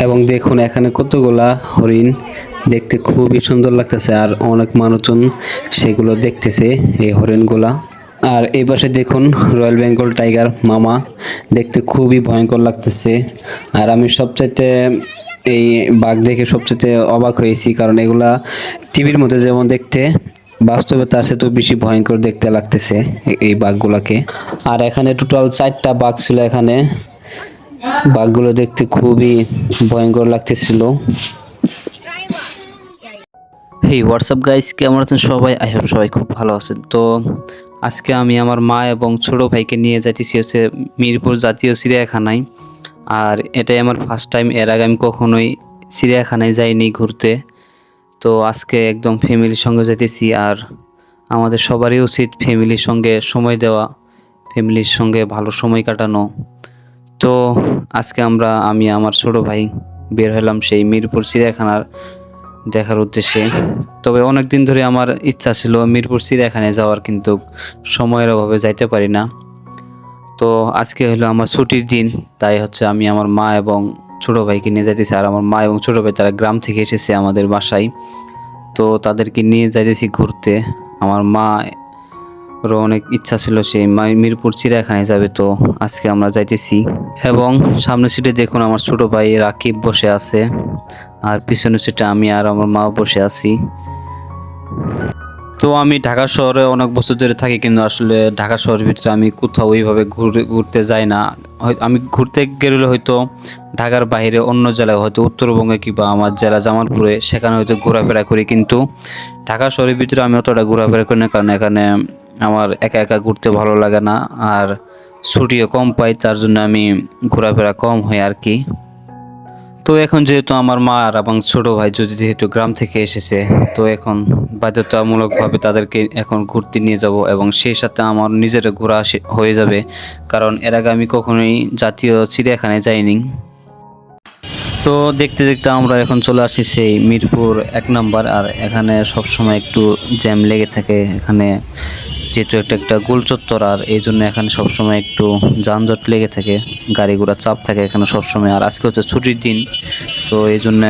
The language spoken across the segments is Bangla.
এবং দেখুন এখানে কতগুলা হরিণ, দেখতে খুবই সুন্দর লাগতেছে। আর অনেক মানুষজন সেগুলো দেখতেছে, এই হরিণগুলা। আর এই পাশে দেখুন রয়্যাল বেঙ্গল টাইগার মামা, দেখতে খুবই ভয়ঙ্কর লাগতেছে। আর আমি সবচাইতে এই বাঘ দেখে সবচাইতে অবাক হয়েছি, কারণ এগুলা টিভির মধ্যে যেমন দেখতে, বাস্তবে তার সাথেও বেশি ভয়ঙ্কর দেখতে লাগতেছে এই বাঘগুলাকে। আর এখানে টোটাল 4টা বাঘ ছিল এখানে। বাঘগুলো দেখতে খুবই ভয়ঙ্কর লাগতেছিল। হেই হোয়াটসঅ্যাপ গাইস, কেমন আছেন সবাই? আই হোপ সবাই খুব ভালো আছেন। তো আজকে আমি আমার মা এবং ছোট ভাইকে নিয়ে যাইতেছি হচ্ছে মিরপুর জাতীয় চিড়িয়াখানায়। আর এটাই আমার ফার্স্ট টাইম, এর আগে আমি কখনোই চিড়িয়াখানায় যাইনি ঘুরতে। তো আজকে একদম ফ্যামিলির সঙ্গে যাইতেছি। আর আমাদের সবারই উচিত ফ্যামিলির সঙ্গে সময় দেওয়া, ফ্যামিলির সঙ্গে ভালো সময় কাটানো। তো আজকে আমি আমার ছোট ভাই বের হলাম সেই মিরপুর চিড়িয়াখানার দেখার উদ্দেশ্যে। তবে অনেক দিন ধরে আমার ইচ্ছা ছিল মিরপুর চিড়িয়াখানায় যাওয়ার, কিন্তু সময়ের অভাবে যাইতে পারি না। তো আজকে হলো আমার ছুটির দিন, তাই হচ্ছে আমি আমার মা এবং ছোট ভাইকে নিয়ে যাইতেছি। আর আমার মা এবং ছোট ভাই তারা গ্রাম থেকে এসেছে আমাদের বাসায়, তো তাদেরকে নিয়ে যাইতেছি ঘুরতে। আমার মা ওরও অনেক ইচ্ছা ছিল সেই মিরপুর চিড়িয়াখানায় যাবে, তো আজকে আমরা যাইতেছি। এবং সামনের সিটে দেখুন আমার ছোট ভাই রাকিব বসে আছে, আর পিছনের সিটে আমি আর আমার মা বসে আছি। তো আমি ঢাকা শহরে অনেক বছর ধরে থাকি, কিন্তু আসলে ঢাকা শহরের ভিতরে আমি কোথাও ওইভাবে ঘুরতে যাই না। আমি ঘুরতে গেলে হয়তো ঢাকার বাইরে অন্য জেলায়, হয়তো উত্তরবঙ্গে কিংবা আমার জেলা জামালপুরে, সেখানে হয়তো ঘোরাফেরা করি। কিন্তু ঢাকা শহরের ভিতরে আমি অতটা ঘোরাফেরা করি না, কারণ এখানে আমার একা একা ঘুরতে ভালো লাগে না। আর ছুটিও কম পাই, তার জন্য আমি ঘোরাফেরা কম হয় আর কি। তো এখন যেহেতু আমার মা আর এবং ছোট ভাই যেহেতু গ্রাম থেকে এসেছে, তো এখন বাধ্যতামূলকভাবে তাদেরকে এখন ঘুরতে নিয়ে যাব, এবং সেই সাথে আমার নিজের ঘোরা হয়ে যাবে, কারণ এর আগে আমি কখনোই জাতীয় চিড়িয়াখানায় যাইনি। তো দেখতে দেখতে আমরা এখন চলে আসি সেই মিরপুর 1 নম্বর। আর এখানে সবসময় একটু জ্যাম লেগে থাকে এখানে, যেহেতু একটা গোল চত্বর, আর এই জন্য এখানে সবসময় একটু যানজট লেগে থাকে, গাড়ি ঘোড়া চাপ থাকে এখানে সবসময়। আর আজকে হচ্ছে ছুটির দিন, তো এই জন্য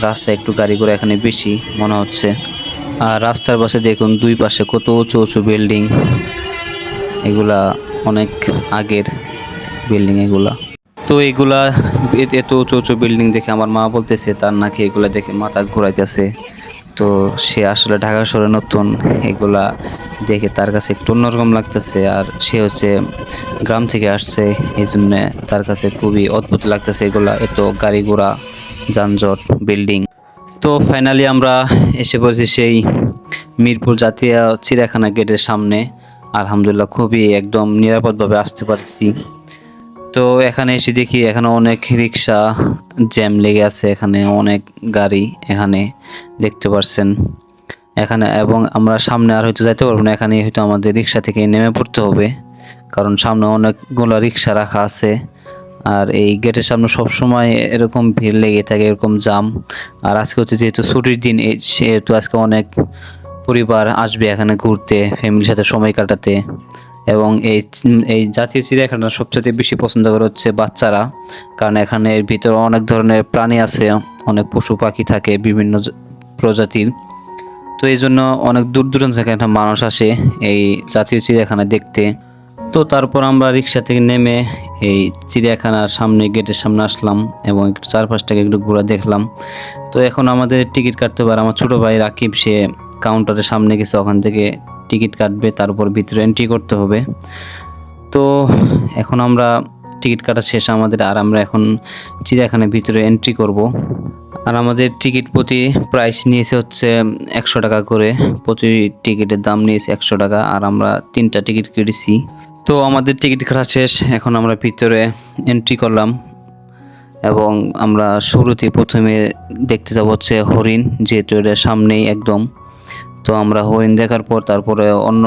রাস্তায় একটু গাড়ি ঘোড়া এখানে বেশি মনে হচ্ছে। আর রাস্তার পাশে দেখুন দুই পাশে কত উঁচু উঁচু বিল্ডিং, এগুলা অনেক আগের বিল্ডিং এগুলা। তো এগুলা এত উঁচু উঁচু বিল্ডিং দেখে আমার মা বলতেছে তার নাকি এগুলা দেখে মাথা ঘুরাইতেছে। তো সে আসলে ঢাকা শহরে নতুন, এগুলা দেখে তার কাছে একটু অন্যরকম লাগতেছে। আর সে হচ্ছে গ্রাম থেকে আসছে, এই জন্য তার কাছে খুবই অদ্ভুত লাগতেছে এগুলা, এত গাড়ি ঘোড়া, যানজট, বিল্ডিং। তো ফাইনালি আমরা এসে পড়েছি সেই মিরপুর জাতীয় চিড়িয়াখানা গেটের সামনে। আলহামদুলিল্লাহ খুবই একদম নিরাপদভাবে আসতে পারছি। তো এখানে এসে দেখি এখানে অনেক রিক্সা জ্যাম লেগে আছে, এখানে অনেক গাড়ি এখানে দেখতে পাচ্ছেন এখানে। এবং আমরা সামনে আর হয়তো যাইতে পারবো না, এখানে হয়তো আমাদের রিক্সা থেকে নেমে পড়তে হবে, কারণ সামনে অনেকগুলো রিক্সা রাখা আছে। আর এই গেটের সামনে সব সময় এরকম ভিড় লেগে থাকে, এরকম জাম। আর আজকে হচ্ছে যেহেতু ছুটির দিন, সেহেতু আজকে অনেক পরিবার আসবে এখানে ঘুরতে, ফ্যামিলির সাথে সময় কাটাতে। এবং এই জাতীয় চিড়িয়াখানা সবচেয়ে বেশি পছন্দ করে হচ্ছে বাচ্চারা, কারণ এখানে এর ভিতরে অনেক ধরনের প্রাণী আছে, অনেক পশু পাখি থাকে বিভিন্ন প্রজাতির। তো এই জন্য অনেক দূর দূরান্ত থেকে একটা মানুষ আসে এই জাতীয় চিড়িয়াখানা দেখতে। তো তারপর আমরা রিক্সা থেকে নেমে এই চিড়িয়াখানার সামনে গেটের সামনে আসলাম, এবং একটু চারপাশটাকে একটু ঘোরা দেখলাম। তো এখন আমাদের টিকিট কাটতে পারে আমার ছোটো ভাই রাকিব, সে কাউন্টারের সামনে গেছে, ওখান থেকে টিকিট কাটবে, তারপর ভিতরে এন্ট্রি করতে হবে। তো এখন আমরা টিকিট কাটা শেষ আমাদের, আর আমরা এখন চিড়িয়াখানার ভিতরে এন্ট্রি করব। আর আমাদের টিকিট প্রতি প্রাইস নিয়েছে হচ্ছে 100 টাকা করে, প্রতি টিকিটের দাম নিয়েছে 100 টাকা। আর আমরা 3টা টিকিট কেটেছি। তো আমাদের টিকিট কাটা শেষ, এখন আমরা ভিতরে এন্ট্রি করলাম, এবং আমরা শুরুতেই প্রথমে দেখতে যাব হচ্ছে হরিণ, যেহেতু এটা সামনেই একদম। তো আমরা হরিণ দেখার পর তারপরে অন্য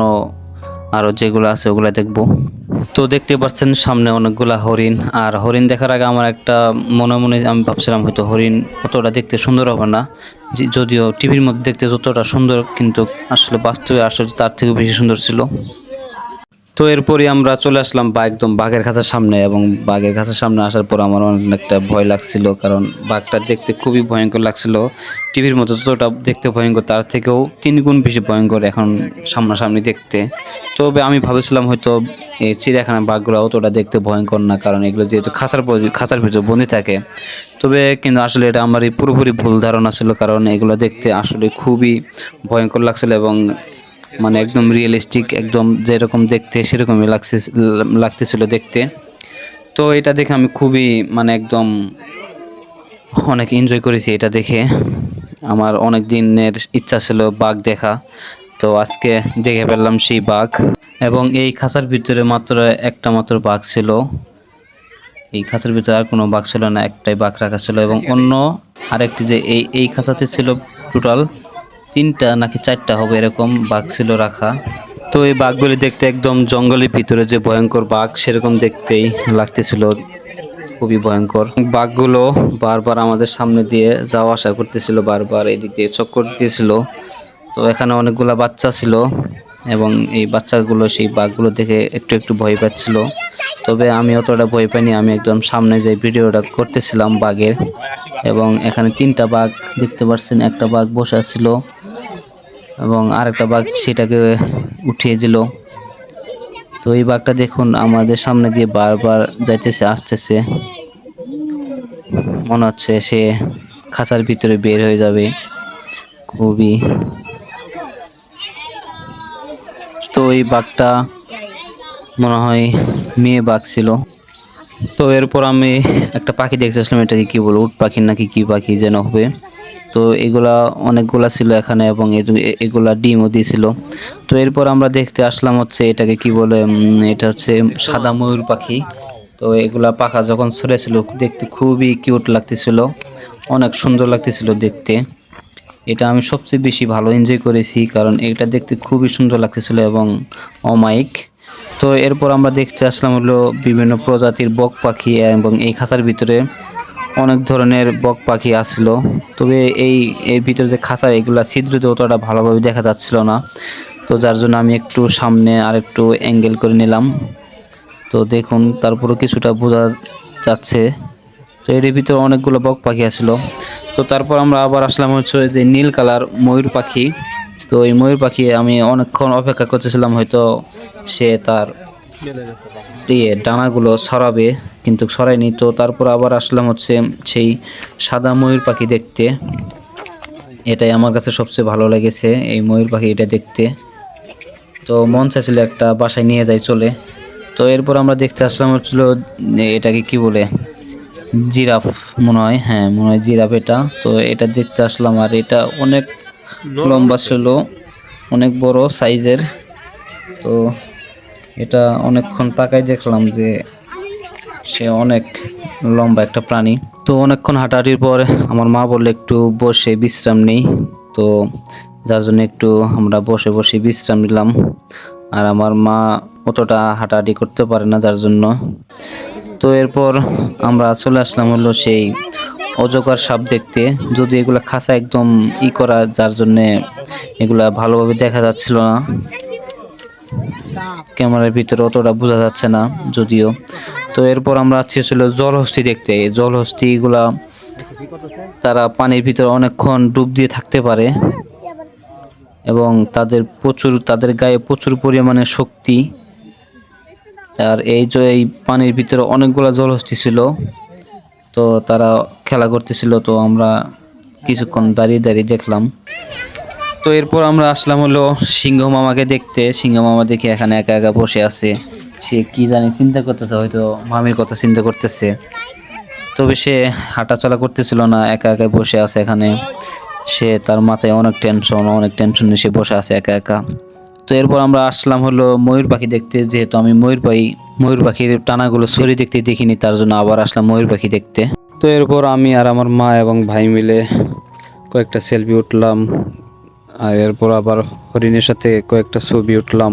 আরও যেগুলো আছে ওগুলো দেখব। তো দেখতে পাচ্ছেন সামনে অনেকগুলা হরিণ। আর হরিণ দেখার আগে আমার একটা মনে মনে আমি ভাবছিলাম হয়তো হরিণ অতটা দেখতে সুন্দর হবে না, যদিও টিভির মধ্যে দেখতে যতটা সুন্দর, কিন্তু আসলে বাস্তবে আসলে তার থেকে বেশি সুন্দর ছিল। তো এরপরই আমরা চলে আসলাম একদম বাঘের খাঁচার সামনে, এবং বাঘের খাঁচার সামনে আসার পর আমার অনেকটা ভয় লাগছিল, কারণ বাঘটা দেখতে খুবই ভয়ঙ্কর লাগছিল। টিভির মতো যতটা দেখতে ভয়ঙ্কর, তার থেকেও 3 গুণ বেশি ভয়ঙ্কর এখন সামনাসামনি দেখতে। তবে আমি ভাবছিলাম হয়তো এই চিড়িয়াখানার বাঘগুলো অতটা দেখতে ভয়ঙ্কর না, কারণ এগুলো যেহেতু খাঁচার ভিতরে বন্দি থাকে। তবে কিন্তু আসলে এটা আমারই পুরোপুরি ভুল ধারণা ছিল, কারণ এগুলো দেখতে আসলে খুবই ভয়ঙ্কর লাগছিল, এবং মানে একদম রিয়েলিস্টিক, একদম যেরকম দেখতে সেরকমই লাগতেছিল দেখতে। তো এটা দেখে আমি খুবই মানে একদম অনেক এনজয় করেছি এটা দেখে। আমার অনেক দিনের ইচ্ছা ছিল বাঘ দেখা, তো আজকে দেখে ফেললাম সেই বাঘ। এবং এই খাঁচার ভিতরে মাত্র বাঘ ছিল। এই খাঁচার ভিতরে আর কোনো বাঘ ছিল না, একটাই বাঘ রাখা ছিল। এবং অন্য আরেকটি যে এই খাঁচাতে ছিল টোটাল 3টা নাকি 4টা হবে এরকম বাঘ ছিল রাখা। তো এই বাঘগুলি দেখতে একদম জঙ্গলের ভিতরে যে ভয়ঙ্কর বাঘ সেরকম দেখতেই লাগতেছিল, খুবই ভয়ঙ্কর। বাঘগুলো বারবার আমাদের সামনে দিয়ে যাওয়া আসা করতেছিল, বারবার এদিক দিয়ে চক্কর দিতেছিল। তো এখানে অনেকগুলা বাচ্চা ছিল, এবং এই বাচ্চাগুলো সেই বাঘগুলো দেখে একটু একটু ভয় পাচ্ছিল। তবে আমি অতটা ভয় পাইনি, আমি একদম সামনে যে ভিডিওটা করতেছিলাম বাঘের। এবং এখানে 3টা বাঘ দেখতে পাচ্ছেন, একটা বাঘ বসে ছিল এবং আরেকটা বাঘ সেটাকে উঠিয়ে দিল। তো এই বাঘটা দেখুন আমাদের সামনে দিয়ে বারবার যাইতেছে আসতেছে, মনে হচ্ছে সে খাঁচার ভিতরে বের হয়ে যাবে খুবই। তো এই বাঘটা মনে হয় মেয়ে বাঘ ছিল। তো এরপর আমি একটা পাখি দেখতে আসলাম, এটাকে কি বলবো, উট পাখি নাকি কি পাখি যেন হবে। তো এগুলা অনেকগুলা ছিল এখানে, এবং এগুলা ডিমও দিয়েছিল। তো এরপর আমরা দেখতে আসলাম হচ্ছে এটাকে কি বলে, এটা হচ্ছে সাদা ময়ূর পাখি। তো এগুলা পাখা যখন ছড়েছিল দেখতে খুবই কিউট লাগতেছিল, অনেক সুন্দর লাগতেছিল দেখতে। এটা আমি সবচেয়ে বেশি ভালো এনজয় করেছি, কারণ এটা দেখতে খুবই সুন্দর লাগতেছিল এবং অমায়িক। তো এরপর আমরা দেখতে আসলাম হলো বিভিন্ন প্রজাতির বক পাখি, এবং এই খাঁচার ভিতরে অনেক ধরনের বক পাখি আসলো। তবে এই ভিতরে যে খাঁচা, এগুলা ছিদ্রতে অতটা ভালোভাবে দেখা যাচ্ছিল না, তো যার জন্য আমি একটু সামনে আর একটু অ্যাঙ্গেল করে নিলাম। তো দেখুন তারপরে কিছুটা বোঝা যাচ্ছে। তো এর ভিতরে অনেকগুলো বক পাখি আসলো। তো তারপর আমরা আবার আসলাম হচ্ছে যে নীল কালার ময়ূর পাখি। তো এই ময়ূর পাখি আমি অনেকক্ষণ অপেক্ষা করতেছিলাম, হয়তো সে তার ডানাগুলো ছড়াবে, কিন্তু ছড়ায়নি। তো তারপর আবার আসলাম হচ্ছে সেই সাদা ময়ূর পাখি দেখতে। এটাই আমার কাছে সবচেয়ে ভালো লেগেছে, এই ময়ূর পাখি এটা দেখতে। তো মন চাইছিল একটা বাসায় নিয়ে যাই চলে। তো এরপর আমরা দেখতে আসলাম হচ্ছিল এটাকে কি বলে, জিরাফ মনে হয়, হ্যাঁ মনে হয় জিরাফ এটা। তো এটা দেখতে আসলাম, আর এটা অনেক লম্বা ছিল, অনেক বড় সাইজের। তো এটা অনেকক্ষণ তাকাই দেখলাম যে সে অনেক লম্বা একটা প্রাণী। তো অনেকক্ষণ হাঁটাহাঁটির পর আমার মা বললে একটু বসে বিশ্রাম নেই। তো যার জন্য একটু আমরা বসে বসে বিশ্রাম নিলাম। আর আমার মা অতটা হাঁটাহাঁটি করতে পারে না, যার জন্য। তো এরপর আমরা চলে আসলাম হলো সেই অজগর সাপ দেখতে। যদি এগুলা খাঁচা একদম করা, যার জন্য এগুলা ভালোভাবে দেখা যাচ্ছিল না, ক্যামেরার ভিতরে অতটা বোঝা যাচ্ছে না যদিও। তো এরপর আমরা আছি ছিল জলহস্তি দেখতে। জলহস্তি গুলা তারা পানির ভিতরে অনেকক্ষণ ডুব দিয়ে থাকতে পারে, এবং তাদের গায়ে প্রচুর পরিমাণে শক্তি। আর এই পানির ভিতরে অনেকগুলা জলহস্তি ছিল, তো তারা খেলা করতেছিল। তো আমরা কিছুক্ষণ দাঁড়িয়ে দাঁড়িয়ে দেখলাম। তো এরপর আমরা আসলাম হলো সিংহ মামাকে দেখতে। সিংহ মামা দেখে এখানে একা একা বসে আছে, সে কি জানি চিন্তা করতেছে, হয়তো মামির কথা চিন্তা করতেছে। তবে সে হাঁটাচলা করতেছিল না, একা একা বসে আছে এখানে। সে তার মাথায় অনেক টেনশন নিয়ে সে বসে আছে একা একা। তো এরপর আমরা আসলাম হলো ময়ূর পাখি দেখতে, যেহেতু আমি ময়ূর পাখির টানাগুলো ছড়ি দেখতে দেখিনি, তার জন্য আবার আসলাম ময়ূর পাখি দেখতে। তো এরপর আমি আর আমার মা এবং ভাই মিলে কয়েকটা সেলফি উঠলাম, আর এরপর আবার হরিণের সাথে কয়েকটা ছবি উঠলাম।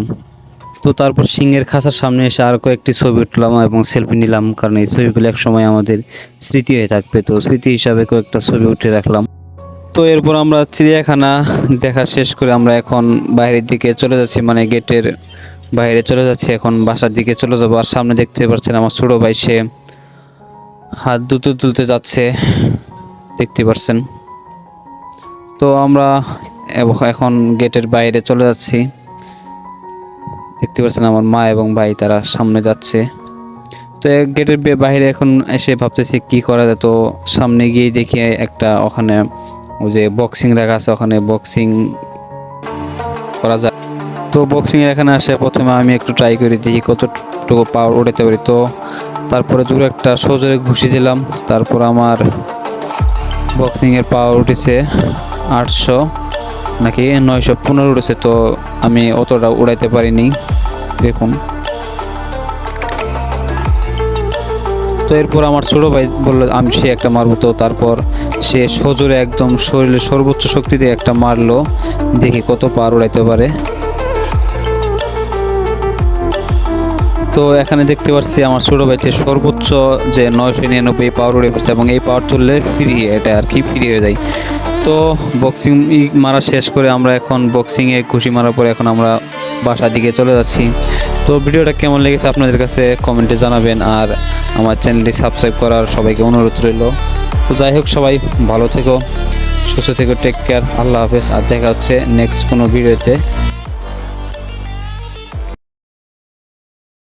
তো তারপর সিংহের খাঁচার সামনে এসে আর কয়েকটি ছবি উঠলাম এবং সেলফি নিলাম, কারণ এই ছবিগুলো এক সময় আমাদের স্মৃতি হয়ে থাকবে। তো স্মৃতি হিসাবে কয়েকটা ছবি উঠে রাখলাম। তো এরপর আমরা চিড়িয়াখানা দেখা শেষ করে আমরা এখন বাইরের দিকে চলে যাচ্ছি, মানে গেটের বাইরে চলে যাচ্ছি, এখন বাসার দিকে চলে যাবো। আর সামনে দেখতে পাচ্ছেন আমার ছোট ভাই, সে হাত ধুতে ধুতে যাচ্ছে, দেখতে পাচ্ছেন। তো আমরা এখন গেটের বাইরে চলে যাচ্ছি, দেখতে পাচ্ছেন আমার মা এবং ভাই তারা সামনে যাচ্ছে। তো গেটের বাইরে এখন এসে ভাবতেছি কি করা যায়। তো সামনে গিয়ে দেখি একটা ওখানে ওই যে বক্সিং রাখা আছে, ওখানে বক্সিং করা যায়। তো বক্সিং এর এখানে আসে প্রথমে আমি একটু ট্রাই করে দেখি কতটুকু পাওয়ার উঠাতে পারি। তো তারপরে জোরে একটা সোজরে ঘুষি দিলাম, তারপর আমার বক্সিং এর পাওয়ার উঠেছে 800 নাকি 915 উঠেছে। তো আমি অতটা উড়াইতে পারিনি, দেখুন। তো এরপর আমার ছোট ভাই বললো আমি সে একটা মারবো। তো তারপর সে সজোরে একদম শরীরের সর্বোচ্চ শক্তি দিয়ে একটা মারলো, দেখি কত পার উড়াইতে পারে। তো এখানে দেখতে পাচ্ছি আমার ছোট ভাইতে সর্বোচ্চ যে 999 পাওয়ার উড়ে পড়ছে, এবং এই পাওয়ার তুললে ফ্রি, এটা আর কি ফ্রি হয়ে যায়। তো বক্সিং মারা শেষ করে আমরা এখন বক্সিংয়ে ঘুষি মারার পরে এখন আমরা বাসার দিকে চলে যাচ্ছি। তো ভিডিওটা কেমন লেগেছে আপনাদের কাছে কমেন্টে জানাবেন, আর আমার চ্যানেলটি সাবস্ক্রাইব করার সবাইকে অনুরোধ রইল। তো যাই হোক, সবাই ভালো থেকো, সুস্থ থেকো, টেক কেয়ার, আল্লাহ হাফেজ। আর দেখা হচ্ছে নেক্সট কোনো ভিডিওতে।